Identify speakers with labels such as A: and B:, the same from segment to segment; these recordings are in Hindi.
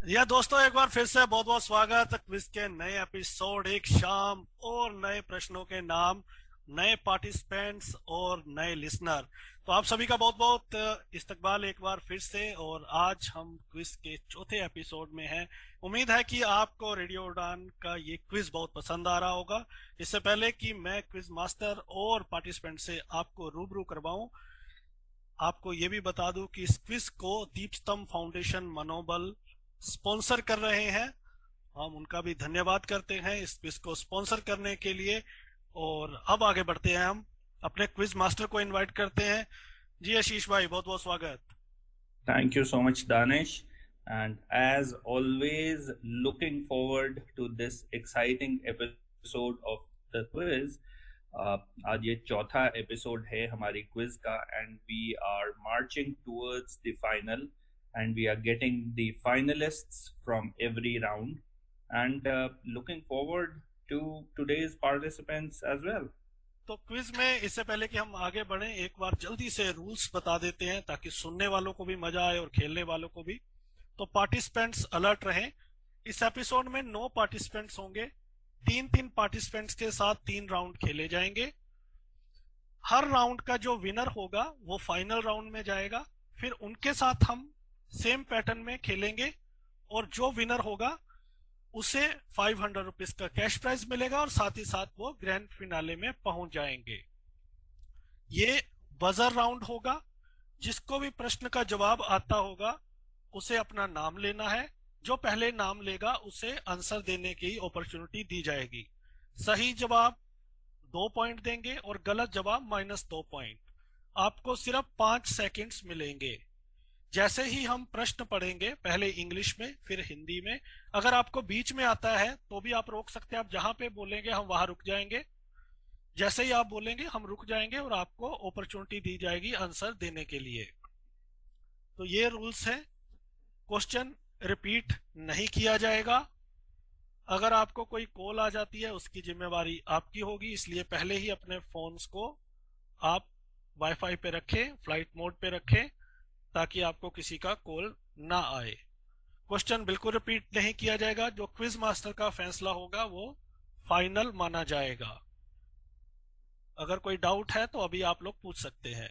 A: या दोस्तों, एक बार फिर से बहुत बहुत स्वागत क्विज के नए एपिसोड। एक शाम और नए प्रश्नों के नाम, नए पार्टिसिपेंट्स और नए लिसनर। तो आप सभी का बहुत बहुत इस्तकबाल एक बार फिर से। और आज हम क्विज के चौथे एपिसोड में हैं। उम्मीद है कि आपको रेडियो उड़ान का ये क्विज बहुत पसंद आ रहा होगा। इससे पहले कि मैं क्विज मास्टर और पार्टिसिपेंट से आपको रूबरू करवाऊं, आपको ये भी बता दूं कि इस क्विज को दीपस्तंभ फाउंडेशन मनोबल स्पॉन्सर कर रहे हैं। हम उनका भी धन्यवाद करते हैं इस क्विज को स्पॉन्सर करने के लिए। और अब आगे बढ़ते हैं, हम अपने क्विज मास्टर को इनवाइट करते हैं। जी आशीष भाई, बहुत बहुत स्वागत।
B: Thank you so much, Danish. And as always, looking forward to this exciting episode of the quiz. आज ये चौथा एपिसोड है हमारी क्विज का and we are marching towards the final and we are getting the finalists from every round and looking forward to today's participants as well.
A: तो क्विज में इससे पहले कि हम आगे बढ़े, एक बार जल्दी से रूल्स बता देते हैं ताकि सुनने वालों को भी मजा आए और खेलने वालों को भी। तो पार्टिसिपेंट्स अलर्ट रहें। इस एपिसोड में 9 पार्टिसिपेंट्स होंगे। 3-3 पार्टिसिपेंट्स के साथ 3 राउंड खेले जाएंगे। हर राउंड का जो विनर होगा वो फाइनल राउंड में जाएगा। फिर उनके साथ हम सेम पैटर्न में खेलेंगे और जो विनर होगा उसे 500 रुपीज का कैश प्राइज मिलेगा और साथ ही साथ वो ग्रैंड फिनाले में पहुंच जाएंगे। ये बजर राउंड होगा। जिसको भी प्रश्न का जवाब आता होगा उसे अपना नाम लेना है। जो पहले नाम लेगा उसे आंसर देने की अपॉर्चुनिटी दी जाएगी। सही जवाब 2 पॉइंट देंगे और गलत जवाब -2 पॉइंट। आपको सिर्फ 5 सेकंड्स मिलेंगे। जैसे ही हम प्रश्न पढ़ेंगे, पहले इंग्लिश में फिर हिंदी में, अगर आपको बीच में आता है तो भी आप रोक सकते हैं। आप जहां पे बोलेंगे हम वहां रुक जाएंगे। जैसे ही आप बोलेंगे हम रुक जाएंगे और आपको अपॉर्चुनिटी दी जाएगी आंसर देने के लिए। तो ये रूल्स है। क्वेश्चन रिपीट नहीं किया जाएगा। अगर आपको कोई कॉल आ जाती है उसकी जिम्मेवारी आपकी होगी, इसलिए पहले ही अपने फोन्स को आप वाईफाई पे रखें, फ्लाइट मोड पे रखें, ताकि आपको किसी का कॉल ना आए। क्वेश्चन बिल्कुल रिपीट नहीं किया जाएगा। जो क्विज मास्टर का फैसला होगा वो फाइनल माना जाएगा। अगर कोई डाउट है तो अभी आप लोग पूछ सकते हैं।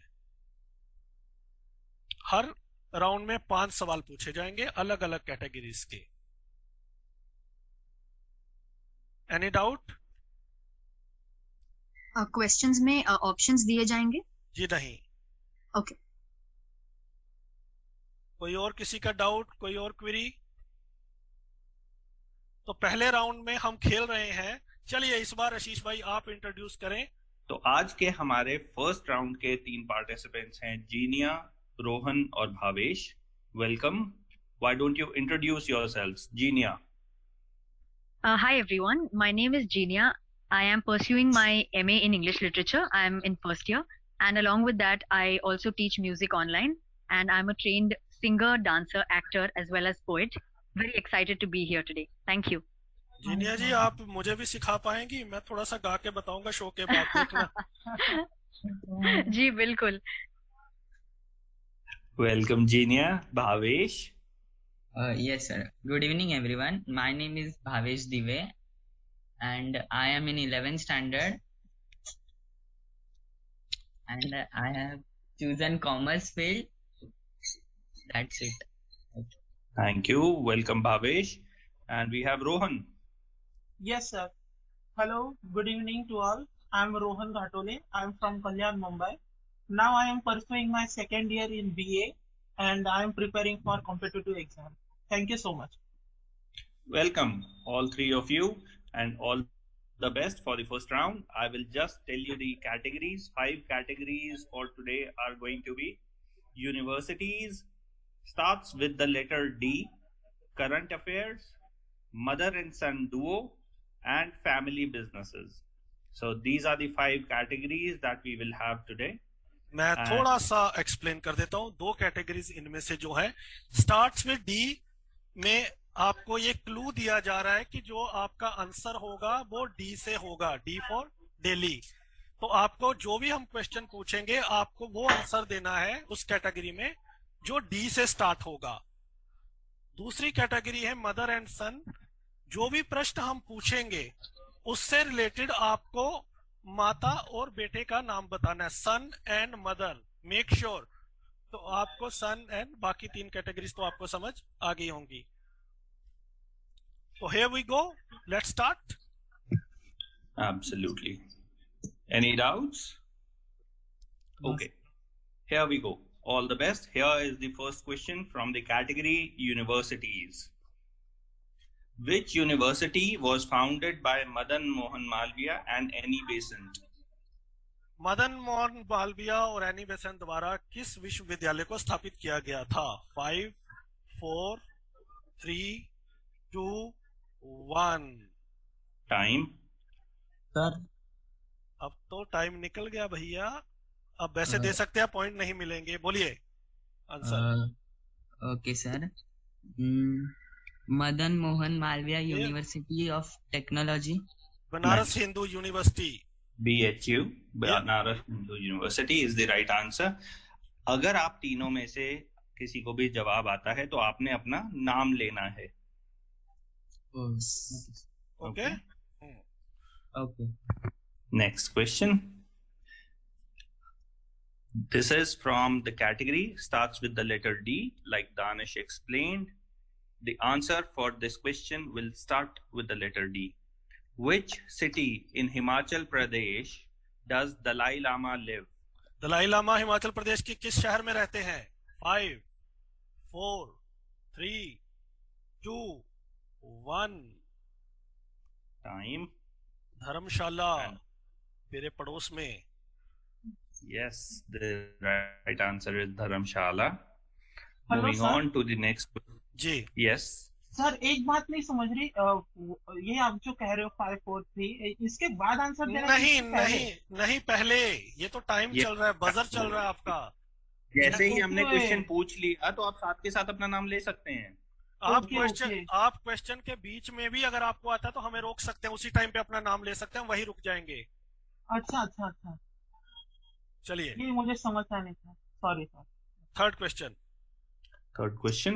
A: हर राउंड में 5 सवाल पूछे जाएंगे अलग अलग कैटेगरीज के। Any doubt?
C: क्वेश्चंस में ऑप्शंस दिए जाएंगे?
A: जी नहीं।
C: ओके।
A: कोई और किसी का डाउट, कोई और क्वेरी? तो पहले राउंड में हम खेल रहे हैं। चलिए इस बार आशीष भाई आप इंट्रोड्यूस करें।
B: तो आज के हमारे फर्स्ट राउंड के 3 पार्टिसिपेंट्स हैं जीनिया, रोहन और Bhavesh. Welcome. Why don't you introduce yourselves? Genia.
C: Hi everyone, my name is Genia. I am pursuing my MA in English Literature. I am in first year, and along with that, I also teach music online, and I'm a trained singer, dancer, actor, as well as poet. Very excited to be here today. Thank you.
A: जीनिया जी, आप मुझे भी सिखा पाएंगी? मैं थोड़ा सा गा के बताऊंगा शो के बाद, देखना।
C: जी बिल्कुल।
B: Welcome Genia. Bhavesh.
D: Yes, sir. Good evening, everyone. My name is Bhavesh Dive, and I am in 11th standard, and I have chosen commerce field. That's it.
B: Thank you. Welcome, Bhavesh. And we have Rohan.
E: Yes, sir. Hello, good evening to all. I'm Rohan Ghatole. I'm from Kalyan, Mumbai. Now I am pursuing my second year in BA and I am preparing for competitive exam. Thank you so much.
B: Welcome, all 3 of you, and all the best for the first round. I will just tell you the categories. 5 categories for today are going to be universities, starts with the letter D, current affairs, mother and son duo, and family businesses. So these are the 5 categories that we will have today.
A: मैं थोड़ा सा एक्सप्लेन कर देता हूँ। 2 कैटेगरीज इनमें से जो है स्टार्ट्स विद डी में आपको ये क्लू दिया जा रहा है कि जो आपका आंसर होगा वो डी से होगा। D for Delhi. तो आपको जो भी हम क्वेश्चन पूछेंगे आपको वो आंसर देना है उस कैटेगरी में जो डी से स्टार्ट होगा। दूसरी कैटेगरी है मदर एंड सन। जो भी प्रश्न हम पूछेंगे उससे रिलेटेड आपको माता और बेटे का नाम बताना है, सन एंड मदर, मेक श्योर। तो आपको सन एंड बाकी 3 कैटेगरीज तो आपको समझ आ गई होंगी। तो here we go, let's start.
B: Absolutely. Any doubts? Okay, here we go. All the best. Here is the first question from the category universities. Which university was founded by Madan Mohan Malviya and Annie Besant?
A: Madan Mohan Malviya और एनी बेसेंट द्वारा किस विश्वविद्यालय को स्थापित किया गया था? 5, 4, 3, 2, 1।
B: Time.
E: सर
A: अब तो टाइम निकल गया भैया। अब वैसे दे सकते हैं, पॉइंट नहीं मिलेंगे। बोलिए answer.
D: Okay sir, Madan Mohan Malviya university of technology.
A: Banaras Hindu university.
B: BHU, Banaras Hindu University is the right answer. अगर आप तीनों में से किसी को भी जवाब आता है तो आपने अपना नाम लेना है।
A: Okay
D: okay.
B: Next question. This is from the category starts with the letter D, like Danish explained. The answer for this question will start with the letter D. Which city in Himachal Pradesh does Dalai Lama live?
A: Dalai Lama Himachal Pradesh के किस शहर में रहते हैं? 5, 4, 3, 2, 1।
B: Time.
A: धर्मशाला, मेरे पड़ोस में।
B: Yes, the right answer is Dharamshala.
E: Hello,
B: Moving
E: sir.
B: on to the next.
A: जी
B: Yes.
E: सर एक बात नहीं समझ रही, ये आप जो कह रहे हो 5, 4, 3, इसके बाद आंसर देना है
A: नहीं
E: इससे पहले?
A: नहीं नहीं, पहले। ये तो टाइम
B: ये-
A: चल रहा है, बजर चल रहा है आपका।
B: जैसे ही
E: ओके।
B: हमने क्वेश्चन पूछ लिया तो आप साथ के साथ अपना नाम ले सकते हैं।
E: Okay, okay.
A: आप क्वेश्चन के बीच में भी अगर आपको आता है तो हमें रोक सकते हैं, उसी टाइम पे अपना नाम ले सकते हैं, वही रुक जाएंगे।
E: अच्छा अच्छा अच्छा,
A: चलिए
E: ये मुझे समझता नहीं था, sorry sir.
A: Third question.
B: Third question.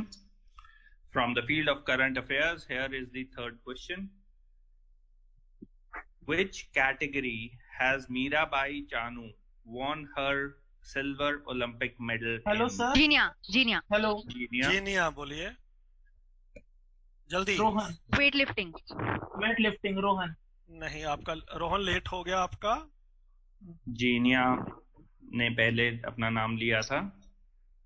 B: From the field of current affairs, here is the third question. Which category has Mirabai Chanu won her silver Olympic medal
E: hello
B: in?
E: Sir.
C: Genia
E: hello
B: Genia.
A: Genia बोलिए जल्दी।
E: Rohan.
C: Weight lifting.
E: Weight lifting Rohan.
A: नहीं, आपका रोहन लेट हो गया आपका।
B: Genia ने पहले अपना नाम लिया था,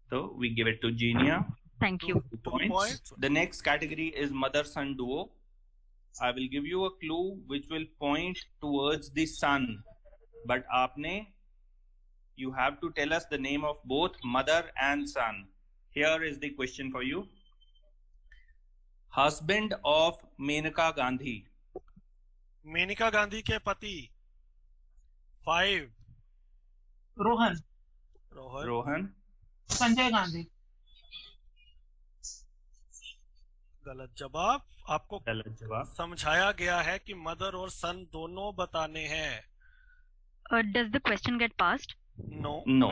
B: तो we give it to Genia.
C: Thank you.
B: 2
A: 2
B: points.
A: points.
B: The next category is mother-son duo. I will give you a clue which will point towards the sun, but you have to tell us the name of both mother and son. Here is the question for you. Husband of Menaka Gandhi.
A: Menaka Gandhi के पति। 5,
E: रोहन।
A: रोहन।
B: Rohan.
E: संजय गांधी।
A: गलत जवाब। आपको
B: गलत जवाब।
A: समझाया गया है कि मदर और सन दोनों बताने हैं।
C: Does the question get passed?
A: No,
B: No.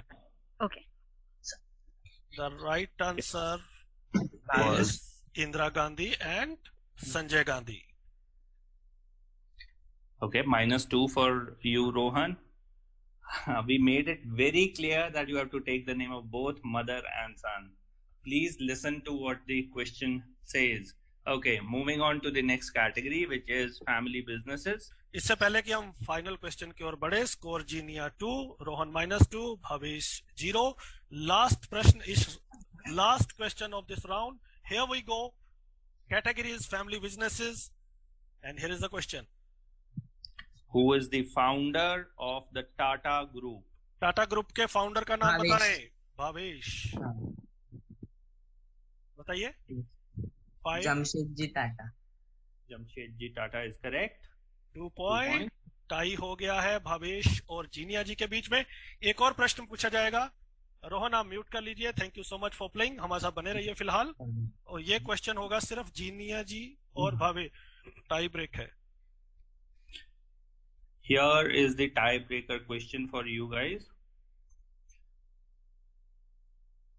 C: Okay.
A: The right answer
B: Was
A: is Indira Gandhi and Sanjay Gandhi.
B: okay. -2 for you, Rohan. We made it very clear that you have to take the name of both mother and son. Please listen to what the question says. Okay, moving on to the next category, which is family businesses.
A: इससे पहले कि हम फाइनल क्वेश्चन की ओर बढ़े, स्कोर जीनिया 2, रोहन -2, भवेश 0। लास्ट प्रश्न इस last question of this round. Here we go. Category is family businesses and here is the question.
B: Who is the founder of the Tata Group?
A: Tata group के फाउंडर का नाम
D: भावेश।
A: बता रहे। भावेश बताइए। 5,
D: Jamshedji Tata.
B: Jamshedji Tata is correct.
A: 2 point. Tie हो गया है भावेश और जीनिया जी के बीच में। एक और प्रश्न पूछा जाएगा। रोहन आप म्यूट कर लीजिए। Thank you so much for playing. हमारे साथ बने रहिए फिलहाल। और ये क्वेश्चन होगा सिर्फ जीनिया जी और भावेश। टाई ब्रेक है।
B: Here is the tiebreaker question for you guys.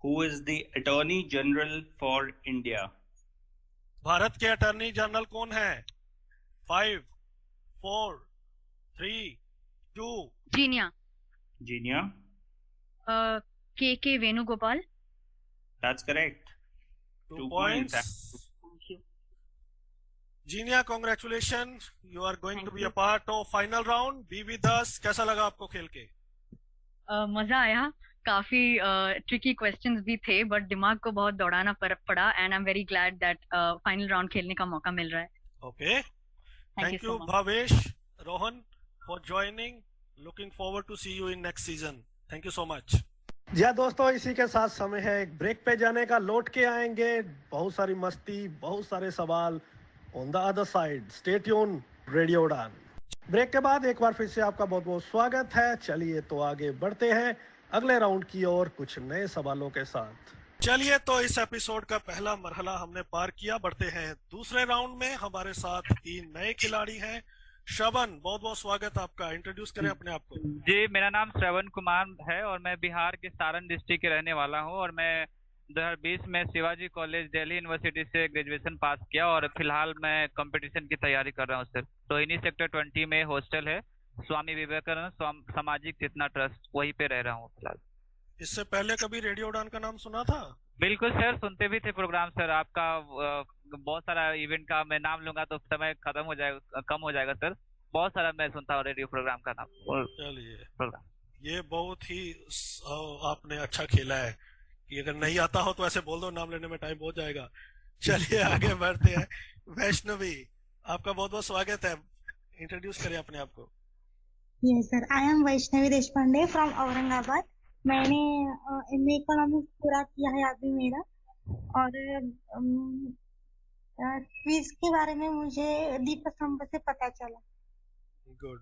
B: Who is the Attorney General for India?
A: Bharat के अटॉर्नी जनरल कौन है? 5, 4, 3, 2.
C: जीनिया.
B: Genia,
C: K Venugopal.
B: that's correct.
A: 2
B: points.
A: points. जीनिया, congratulations. You are going to be a part of final round. Be with us. कैसा लगा आपको खेल के?
C: मजा आया. काफी ट्रिकी क्वेश्चंस भी थे, बट दिमाग को बहुत दौड़ाना पड़ा, and I am very glad that final round खेलने का मौका मिल रहा है.
A: Okay. Thank you, Bhavesh, Rohan, for joining. Looking forward to see you in next season. Thank you so much.
F: जी हाँ दोस्तों, इसी के साथ समय है एक ब्रेक पे जाने का. लौट के आएंगे, बहुत सारी मस्ती, बहुत सारे सवाल on the other side. Stay tune, radio उड़ान. ब्रेक के बाद एक बार फिर से आपका बहुत बहुत स्वागत है. चलिए तो आगे बढ़ते हैं अगले राउंड की ओर कुछ नए सवालों के साथ.
A: चलिए तो इस एपिसोड का पहला मरहला हमने पार किया. बढ़ते हैं दूसरे राउंड में. हमारे साथ 3 नए खिलाड़ी हैं. श्रवण, बहुत बहुत स्वागत आपका. इंट्रोड्यूस करें अपने आप को.
G: जी, मेरा नाम श्रवण कुमार है और मैं बिहार के सारण डिस्ट्रिक्ट के रहने वाला हूं और मैं 2020 में शिवाजी कॉलेज दिल्ली यूनिवर्सिटी से ग्रेजुएशन पास किया और फिलहाल मैं कंपटीशन की तैयारी कर रहा हूं सर. रोहिणी सेक्टर 20 में हॉस्टल है, स्वामी विवेकानंद सामाजिक चेतना ट्रस्ट, वहीं पे रह रहा हूँ फिलहाल.
A: इससे पहले कभी रेडियो उड़ान का नाम सुना था?
G: बिल्कुल सर, सुनते भी थे प्रोग्राम सर. आपका बहुत सारा इवेंट का मैं नाम लूंगा तो समय खत्म हो जाएगा, कम हो जाएगा सर. बहुत सारा मैं सुनता हूँ रेडियो प्रोग्राम का नाम.
A: चलिए,
G: प्रोग्राम
A: ये बहुत ही आपने अच्छा खेला है कि अगर नहीं आता हो तो ऐसे बोल दो, नाम लेने में टाइम बहुत जाएगा. चलिए आगे बढ़ते हैं. वैष्णवी, आपका बहुत बहुत स्वागत है. इंट्रोड्यूस करें अपने आप को.
H: Yes sir, I am Vaishnavi Deshpande from Aurangabad. मैंने एमए इकोनॉमिक्स पूरा किया है अभी मेरा, और क्विज के बारे में मुझे दीपस्तंभ से पता चला.
A: गुड.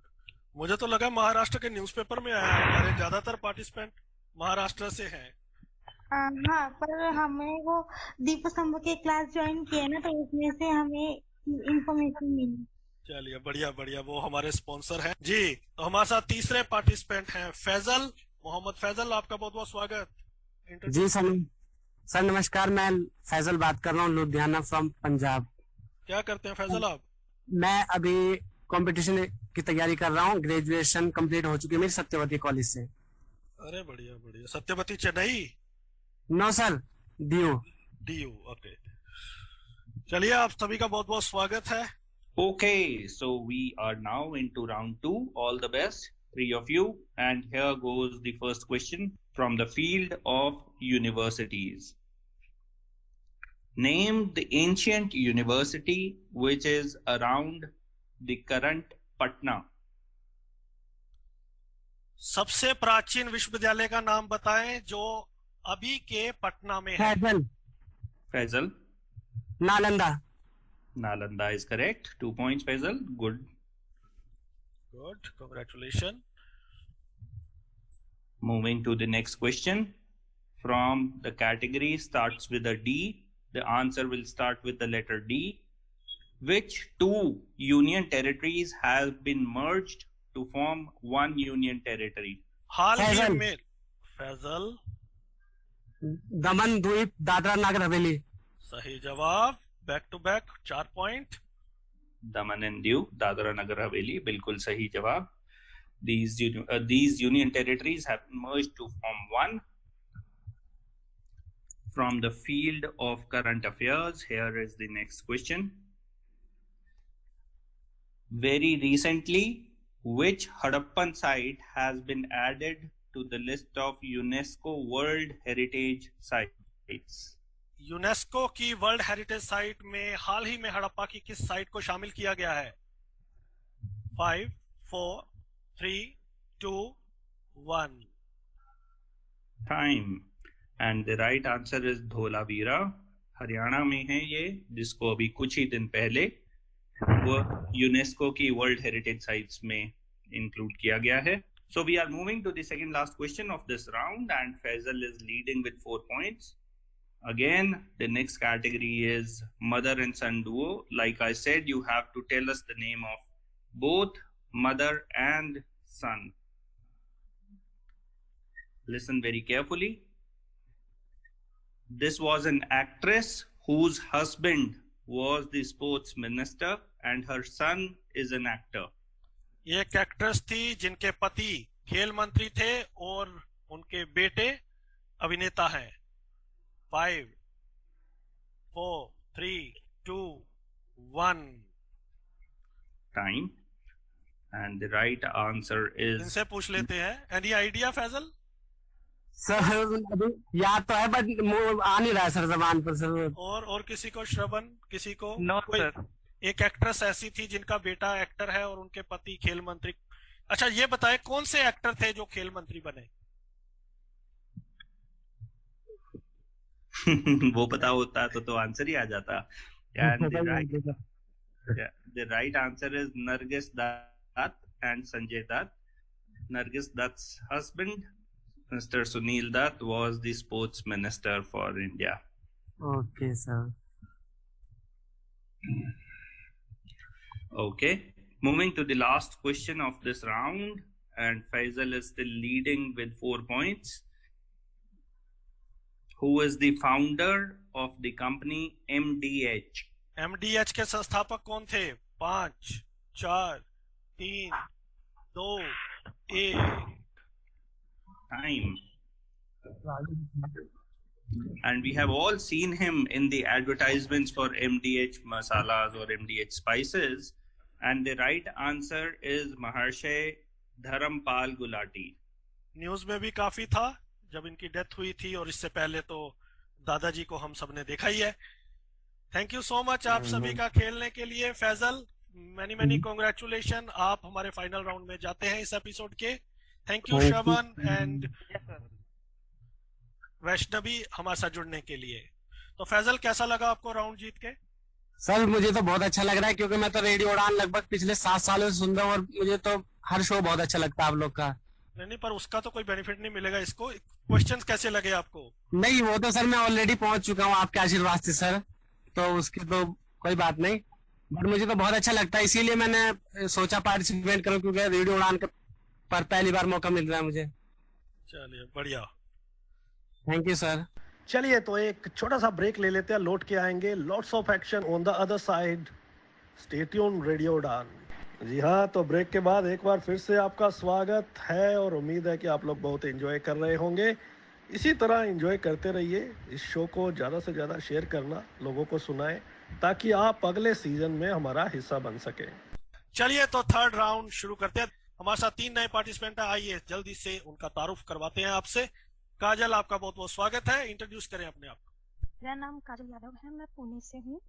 A: मुझे तो लगा महाराष्ट्र के न्यूज़पेपर में आया. हमारे ज्यादातर पार्टिसिपेंट महाराष्ट्र से हैं.
H: हाँ, पर हमें वो दीपस्तंभ के क्लास ज्वाइन किए ना, तो उसमें से हमें इंफॉर्मेशन मिली.
A: चलिए, बढ़िया बढ़िया. वो हमारे स्पॉन्सर हैं जी. तो हमारे साथ तीसरे पार्टिसिपेंट हैं फैजल, मोहम्मद फैजल. आपका बहुत बहुत स्वागत.
I: जी सर नमस्कार. मैं फैजल बात कर रहा हूँ, लुधियाना फ्रॉम पंजाब.
A: क्या करते हैं फैजल आप?
I: मैं अभी कंपटीशन की तैयारी कर रहा हूँ. ग्रेजुएशन कंप्लीट हो चुकी है मेरी सत्यवती कॉलेज से.
A: अरे बढ़िया बढ़िया. Satyawati Chennai?
I: No sir, DU.
A: Okay. चलिए, आप सभी का बहुत बहुत स्वागत है.
B: Okay, so we are now into round 2. All the best, 3 of you. And here goes the first question from the field of universities. Name the ancient university which is around the current Patna.
A: सबसे प्राचीन विश्वविद्यालय का नाम बताएं जो अभी के पटना में है.
B: Faisal.
I: Nalanda.
B: Nalanda is correct. 2 points, Faisal. Good.
A: Congratulations.
B: Moving to the next question. From the category starts with a D. The answer will start with the letter D. Which 2 union territories have been merged to form one union territory?
A: हाल ही में. फैजल.
I: दमन, द्वीप, दादरा नगर हवेली.
A: सही जवाब. Back to back 4 point.
B: Daman and Diu, Dadra Nagar Haveli, बिल्कुल सही जवाब. These union territories have merged to form one. From the field of current affairs, here is the next question. Very recently, which Harappan site has been added to the list of UNESCO World Heritage Sites?
A: UNESCO की वर्ल्ड हेरिटेज साइट में हाल ही में हड़प्पा की किस साइट को शामिल किया गया है? 5, 4, 3, 2, 1.
B: Time. And the right answer is Dholavira. Haryana में है ये, जिसको अभी कुछ ही दिन पहले वो यूनेस्को की वर्ल्ड हेरिटेज साइट्स में इंक्लूड किया गया है. So we are moving to the second last question of this round, and Faisal is leading with 4 points. Again, the next category is mother and son duo. Like I said, you have to tell us the name of both mother and son. Listen very carefully. This was an actress whose husband was the sports minister and her son is an actor.
A: ये एक एक्ट्रेस थी जिनके पति खेल मंत्री थे और उनके बेटे अभिनेता हैं। 5, 4, 3, 2, 1.
B: Time. And the right answer is...
A: इनसे पूछ लेते हैं, एनी आइडिया फैजल?
I: सर अभी याद तो है बट आ नहीं रहा है सर जबान पर सर।
A: और किसी को, श्रवण, किसी को?
G: No sir.
A: एक एक्ट्रेस ऐसी थी जिनका बेटा एक्टर है और उनके पति खेल मंत्री। अच्छा ये बताए कौन से एक्टर थे जो खेल मंत्री बने?
B: वो पता होता तो आंसर ही आ जाता। And the right answer is Nargis Dutt and Sanjay Dutt. Nargis Dutt's husband, Mr. Sunil Dutt, was the sports minister for India.
I: Okay, sir.
B: Okay, moving to the last question of this round, and Faisal is still leading with 4 points. Who is the founder of the company MDH?
A: MDH के संस्थापक कौन थे? 5, 4, 3, 2, 1.
B: Time. And we have all seen him in the advertisements for MDH masalas or MDH spices. And the right answer is Maharshi Dharampal Gulati.
A: News में भी काफी था जब इनकी डेथ हुई थी, और इससे पहले तो दादाजी को हम सबने देखा ही है। थैंक यू सो मच आप सभी का खेलने के लिए। फैजल, मैनी कॉन्ग्रेचुलेशन, आप हमारे फाइनल राउंड में जाते हैं इस एपिसोड के। Thank you Shravan and Vaishnavi हमारे साथ जुड़ने के लिए। तो फैजल, कैसा लगा आपको राउंड जीत के?
I: सर मुझे तो बहुत अच्छा लग रहा है क्योंकि मैं तो रेडियो उड़ान लगभग पिछले 7 सालों से सुन रहा हूँ और मुझे तो हर शो बहुत अच्छा लगता है आप लोग का।
A: नहीं, पर उसका तो कोई बेनिफिट नहीं मिलेगा इसको। क्वेश्चंस कैसे लगे आपको?
I: नहीं, वो तो सर मैं ऑलरेडी पहुंच चुका हूँ आपके आशीर्वाद से सर, तो उसकी तो कोई बात नहीं, बट मुझे तो बहुत अच्छा लगता है, इसीलिए मैंने सोचा पार्टिसिपेट करूं क्योंकि रेडियो उड़ान पर पहली बार मौका मिल रहा है मुझे।
A: चलिए बढ़िया,
I: थैंक यू सर।
F: चलिए तो एक छोटा सा ब्रेक ले लेते हैं, लौट के आएंगे। Lots of action on the other side, stay tuned radio उड़ान। जी हाँ, तो ब्रेक के बाद एक बार फिर से आपका स्वागत है और उम्मीद है कि आप लोग बहुत एंजॉय कर रहे होंगे। इसी तरह एंजॉय करते रहिए, इस शो को ज़्यादा से ज़्यादा शेयर करना, लोगों को सुनाएं ताकि आप अगले सीजन में हमारा हिस्सा बन सके।
A: चलिए तो थर्ड राउंड शुरू करते हैं। हमारे साथ 3 नए पार्टिसिपेंट हैं, आइए जल्दी से उनका तारुफ करवाते हैं आपसे। काजल, आपका बहुत बहुत स्वागत है, इंट्रोड्यूस करें अपने आप को।
J: मेरा नाम काजल यादव है, मैं पुणे से हूँ।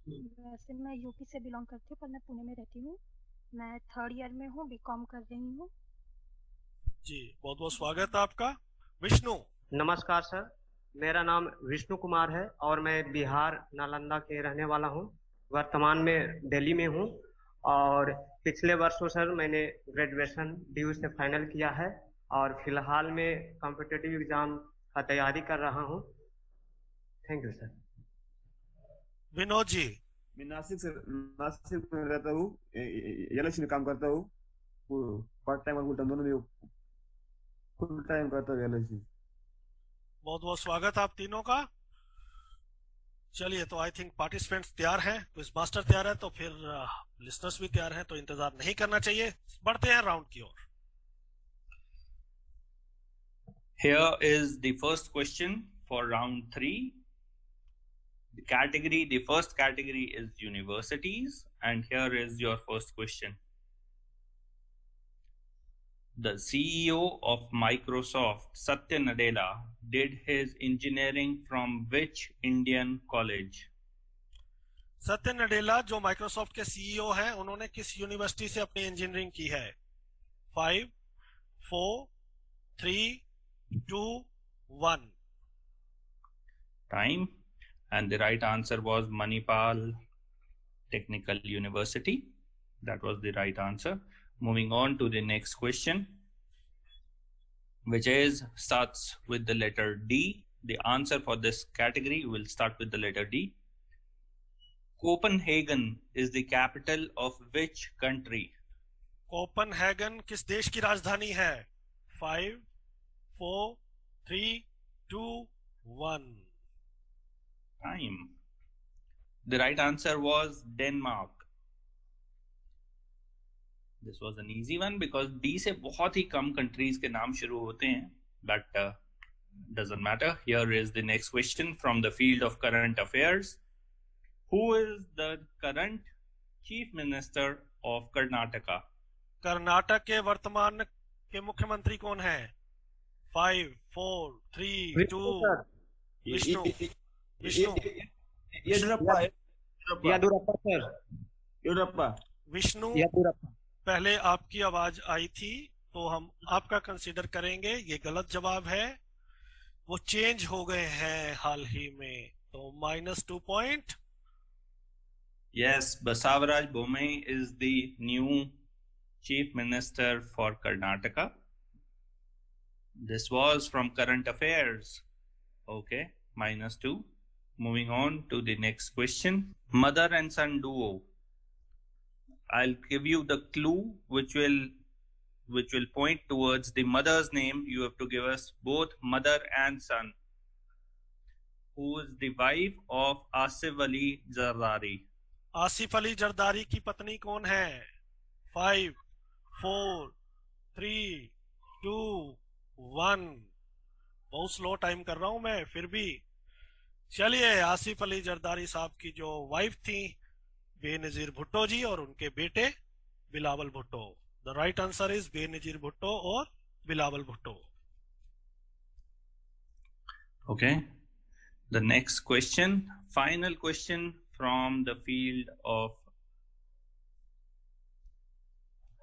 J: वैसे मैं यूपी से बिलोंग करती हूँ पर मैं पुणे में रहती हूँ। मैं 3rd ईयर में हूँ, बीकॉम कर रही हूँ।
A: जी बहुत बहुत स्वागत है आपका। विष्णु।
K: नमस्कार सर, मेरा नाम विष्णु कुमार है और मैं बिहार नालंदा के रहने वाला हूँ। वर्तमान में दिल्ली में हूँ और पिछले वर्षों सर मैंने ग्रेजुएशन DU से फाइनल किया है और फिलहाल में कॉम्पिटिटिव एग्जाम का तैयारी कर रहा हूँ। Thank you sir.
A: Vinod ji.
L: मैं नासिक में रहता हूँ, एलआईसी में काम करता हूँ, पार्ट टाइम और फुल टाइम दोनों में फुल टाइम करता हूँ एलआईसी।
A: बहुत बहुत स्वागत आप तीनों का। चलिए तो आई थिंक पार्टिसिपेंट्स तैयार हैं, क्विज मास्टर तैयार है, तो फिर लिसनर्स भी तैयार हैं, तो इंतजार नहीं करना चाहिए, बढ़ते हैं राउंड की ओर।
B: Here is the first question for round 3. The first category is universities, and here is your first question. The CEO of Microsoft, Satya Nadella, did his engineering from which Indian college?
A: सत्य नडेला जो माइक्रोसॉफ्ट के सीईओ हैं, उन्होंने किस यूनिवर्सिटी से अपनी इंजीनियरिंग की है? 5, 4, 3, 2, 1.
B: Time. And the right answer was Manipal Technical University. That was the right answer. Moving on to the next question, which is starts with the letter D. The answer for this category will start with the letter D. Copenhagen is the capital of which country?
A: Copenhagen किस देश की राजधानी है? 5, 4, 3, 2, 1.
B: Time. The right answer was Denmark. This was an easy one because D से बहुत ही कम countries के नाम शुरू होते हैं, but doesn't matter. Here is the next question from the field of current affairs. Who is the current Chief Minister of Karnataka?
A: Karnataka के वर्तमान के मुख्यमंत्री कौन है? 5, 4, 3, 2. विष्णु.
L: येडियुरप्पा.
K: येडियुरप्पा सर.
L: येडियुरप्पा.
A: विष्णु, पहले आपकी आवाज आई थी तो हम आपका कंसीडर करेंगे. ये गलत जवाब है, वो चेंज हो गए हैं हाल ही में, तो -2 point.
B: Yes, Basavaraj Bommai is the new Chief Minister for Karnataka. This was from current affairs. Okay, -2. Moving on to the next question. Mother and son duo. I'll give you the clue which will point towards the mother's name. You have to give us both mother and son. Who is the wife of Asif Ali Zardari?
A: Asif Ali Zardari की पत्नी कौन है? 5, 4, 3, 2, 1. बहुत स्लो टाइम कर रहा हूं मैं, फिर भी चलिए. आसिफ अली जरदारी साहब की जो वाइफ थी बेनजीर भुट्टो जी और उनके बेटे Bilawal Bhutto. The right answer is Benazir Bhutto और Bilawal Bhutto.
B: Okay. The next question, final question from the field of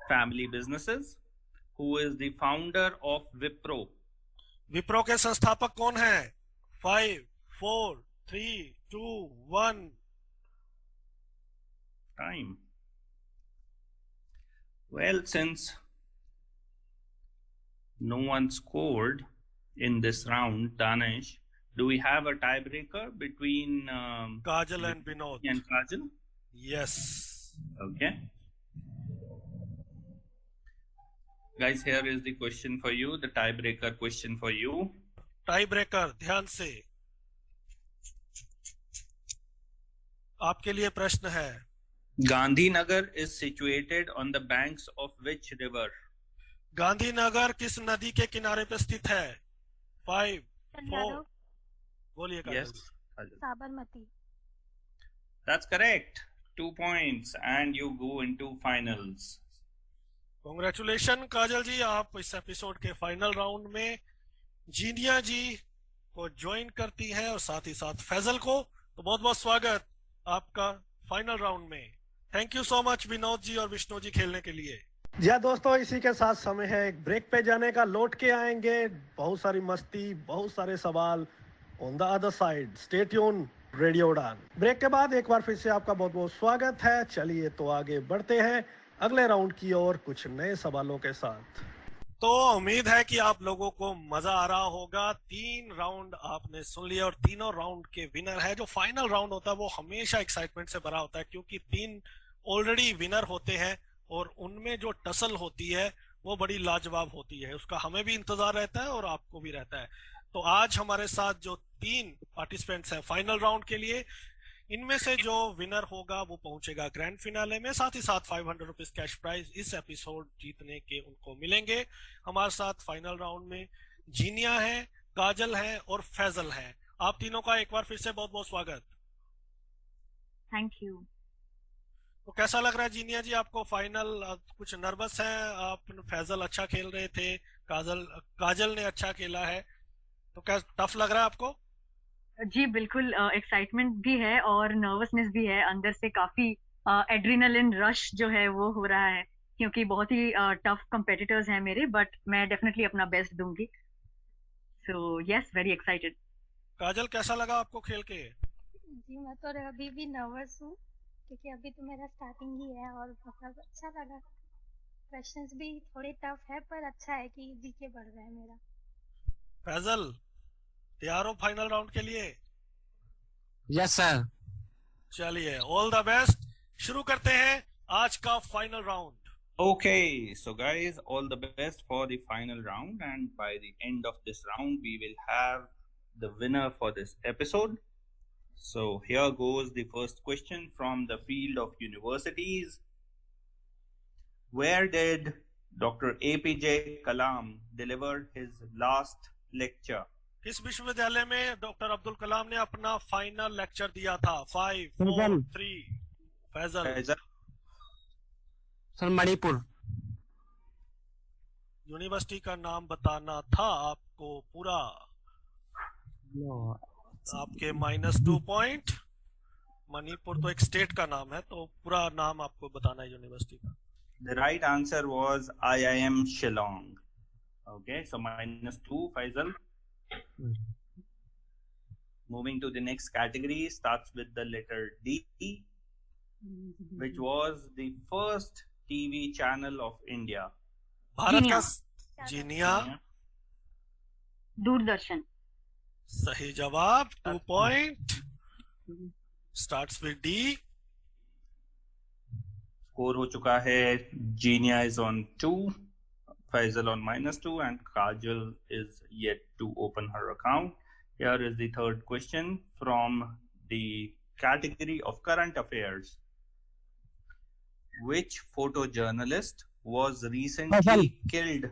B: family businesses. Who is the founder of Wipro?
A: Wipro के संस्थापक कौन है? 5, 4, 3, 2, 1.
B: Time. Well, since no one scored in this round, Danish, do we have a tiebreaker between
A: Kajal and Vinod?
B: And Kajal?
A: Yes.
B: Okay. Guys, here is the question for you, the tiebreaker question for you.
A: Tiebreaker, ध्यान से. आपके लिए प्रश्न है.
B: Gandhinagar is situated on the banks of which river?
A: Gandhinagar किस नदी के किनारे पे स्थित है? 5, 4. बोलिए.
B: Yes.
J: Sabarmati.
B: That's correct. 2 points and you go into finals.
A: Congratulation Kajal ji, आप इस एपिसोड के फाइनल राउंड में जीनिया जी को ज्वाइन करती हैं और साथ ही साथ फैजल को. तो बहुत बहुत स्वागत आपका फाइनल राउंड में. Thank you so much Vinod ji और विष्णु जी खेलने के लिए.
F: जी दोस्तों, इसी के साथ समय है एक ब्रेक पे जाने का. लौट के आएंगे, बहुत सारी मस्ती, बहुत सारे सवाल on the other side. Stay tune, radio उड़ान. ब्रेक के बाद एक बार फिर से आपका बहुत बहुत स्वागत है. चलिए तो आगे बढ़ते हैं अगले राउंड की ओर कुछ नए सवालों के साथ.
A: तो उम्मीद है कि आप लोगों को मजा आ रहा होगा. 3 राउंड आपने सुन लिया और तीनों राउंड के विनर है. जो फाइनल राउंड होता है वो हमेशा एक्साइटमेंट से भरा होता है क्योंकि 3 ऑलरेडी विनर होते हैं और उनमें जो टसल होती है वो बड़ी लाजवाब होती है. उसका हमें भी इंतजार रहता है और आपको भी रहता है. तो आज हमारे साथ जो 3 पार्टिसिपेंट्स हैं फाइनल राउंड के लिए, इनमें से जो विनर होगा वो पहुंचेगा ग्रैंड फिनाले में. साथ ही साथ 500 रुपीज कैश प्राइज इस एपिसोड जीतने के उनको मिलेंगे. हमारे साथ फाइनल राउंड में जीनिया है, काजल है और फैजल है. आप तीनों का एक बार फिर से बहुत बहुत स्वागत.
C: Thank you.
A: तो कैसा लग रहा है जीनिया जी आपको फाइनल? कुछ नर्वस है आप? फैजल अच्छा खेल रहे थे, काजल ने अच्छा खेला है, तो क्या टफ लग रहा है आपको?
C: जी बिल्कुल, एक्साइटमेंट भी है और नर्वसनेस भी है. अंदर से काफी एड्रेनलिन रश जो है वो हो रहा है क्योंकि बहुत ही टफ कंपेटिटर्स हैं मेरे, बट मैं डेफिनेटली अपना बेस्ट दूंगी. So yes, very excited.
A: Kajal कैसा लगा आपको खेल के?
J: जी मैं तो अभी भी नर्वस हूँ क्योंकि अभी तो मेरा स्टार्टिंग ही है और मतलब अच्छा लगा. क्वेश्चंस भी थोड़े टफ है पर अच्छा है कि जीके बढ़ रहा है मेरा.
A: फैजल तैयार हो फाइनल राउंड के लिए?
I: Yes sir.
A: चलिए, ऑल द बेस्ट. शुरू करते हैं आज का final round.
B: Okay, so guys, all the best for the final round, and by the end of this round we will have the winner for this episode. So here goes the first question from the field of universities. Where did Dr. APJ Kalam deliver his last lecture?
A: किस विश्वविद्यालय में डॉक्टर अब्दुल कलाम ने अपना फाइनल लेक्चर दिया था? 5 4
I: Faisal.
A: 3 Faisal.
B: Faisal?
I: Sir Manipur.
A: University का नाम बताना था आपको पूरा। आपके -2 पॉइंट। मणिपुर तो एक स्टेट का नाम है, तो पूरा नाम आपको बताना है यूनिवर्सिटी का।
B: The right answer was IIM Shillong. Okay, so -2, Faisal. Moving to the next category, starts with the letter D, which was the first TV channel of India.
A: Bharat का जीनिया।
C: दूरदर्शन।
A: सही जवाब। 2 point. Starts with D.
B: Score हो चुका है। Genia is on 2, Faisal on -2, and Kajal is yet to open her account. Here is the third question from the category of current affairs. Which photojournalist was recently killed?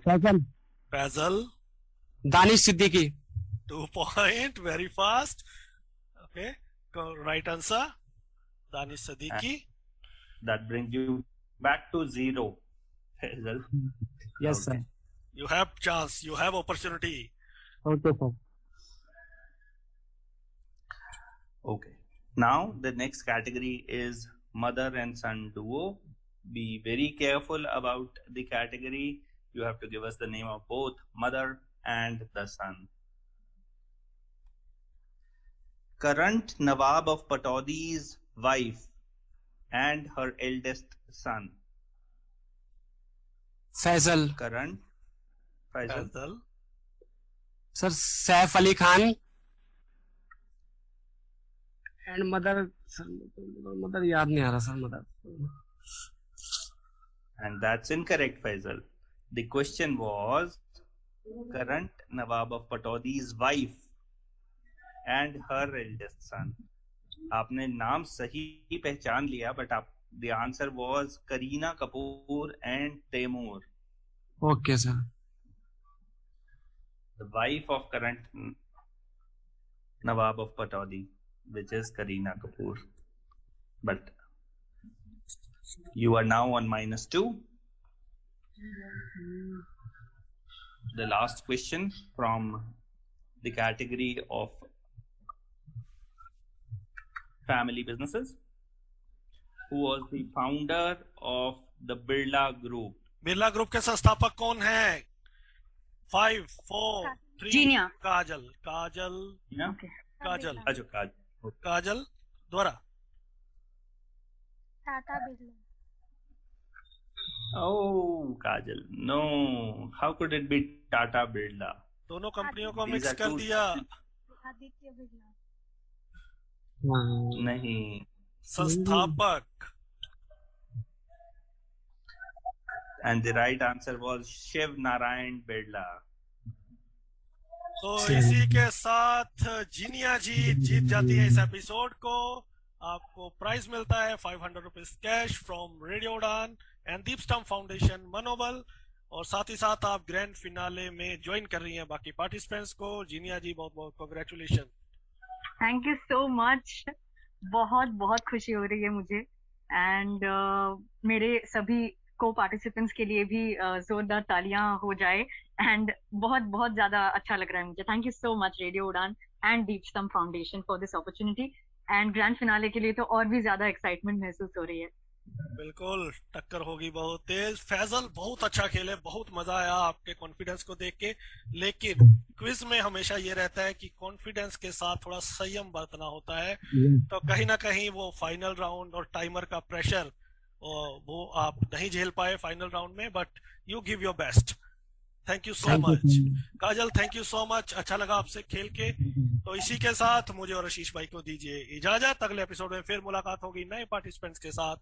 A: Faisal.
I: Danish Siddiqui.
A: 2 point. Very fast. Okay, right answer Danish Siddiqui.
B: That brings you back to 0, Faisal.
I: Yes, sir.
A: You have chance, you have opportunity.
I: Okay, sir.
B: Okay. Now the next category is mother and son duo. Be very careful about the category. You have to give us the name of both mother and the son. Current Nawab of Pataudie's wife and her eldest son.
I: Faisal.
B: Current Faisal.
A: Faisal.
I: Sir Saif Ali Khan. And mother. Sir mother याद नहीं आ रहा sir. Mother.
B: And that's incorrect, Faisal. The question was current Nawab of Pataudie's wife and her eldest son. आपने नाम सही पहचान लिया, but the answer was Kareena Kapoor and Taimur.
I: Okay, sir.
B: The wife of current Nawab of Pataudi, which is Kareena Kapoor. But you are now on -2. The last question from the category of family businesses. Who was the founder of the Birla Group?
A: Birla group के संस्थापक कौन है? 5 4 3
C: जीनिया।
A: काजल। काजल।
B: Yeah?
A: काजल।
B: अच्छा, Kajal.
A: काजल द्वारा।
J: Tata Birla.
B: Oh, Kajal. No. How could it be Tata Birla?
A: दोनों कंपनियों को
B: These
A: मिक्स
B: are
A: कर
B: two-
A: दिया।
J: आदित्य बिरला।
B: नहीं.
A: संस्थापक।
B: And the right answer was Shiv Narayan Birla.
A: तो इसी के साथ जीनिया जी जीत जाती है इस एपिसोड को। आपको प्राइज मिलता है 500 रुपीज कैश फ्रॉम रेडियो उड़ान एंड दीप स्टम्प फाउंडेशन मनोबल। और साथ ही साथ आप ग्रैंड फिनाले में ज्वाइन कर रही हैं बाकी पार्टिसिपेंट्स को। जीनिया जी बहुत बहुत congratulation.
C: Thank you so much. बहुत बहुत खुशी हो रही है मुझे एंड मेरे सभी को पार्टिसिपेंट्स के लिए भी जोरदार तालियां हो जाए एंड बहुत बहुत ज्यादा अच्छा लग रहा है मुझे। Thank you so much radio उड़ान एंड दीप स्तंभ foundation for this opportunity and grand finale के लिए तो और भी ज्यादा एक्साइटमेंट महसूस हो रही है।
A: बिल्कुल टक्कर होगी बहुत तेज। फैजल बहुत अच्छा खेले, बहुत मजा आया आपके कॉन्फिडेंस को देख के। लेकिन क्विज में हमेशा ये रहता है कि कॉन्फिडेंस के साथ थोड़ा संयम बरतना होता है। तो कहीं ना कहीं वो फाइनल राउंड और टाइमर का प्रेशर वो आप नहीं झेल पाए फाइनल राउंड में, but you give your best. Thank you so much Kajal. Thank you so much. अच्छा लगा आपसे खेल के। तो इसी के साथ मुझे और आशीष भाई को दीजिए इजाजत। अगले एपिसोड में फिर मुलाकात होगी नए पार्टिसिपेंट्स के साथ।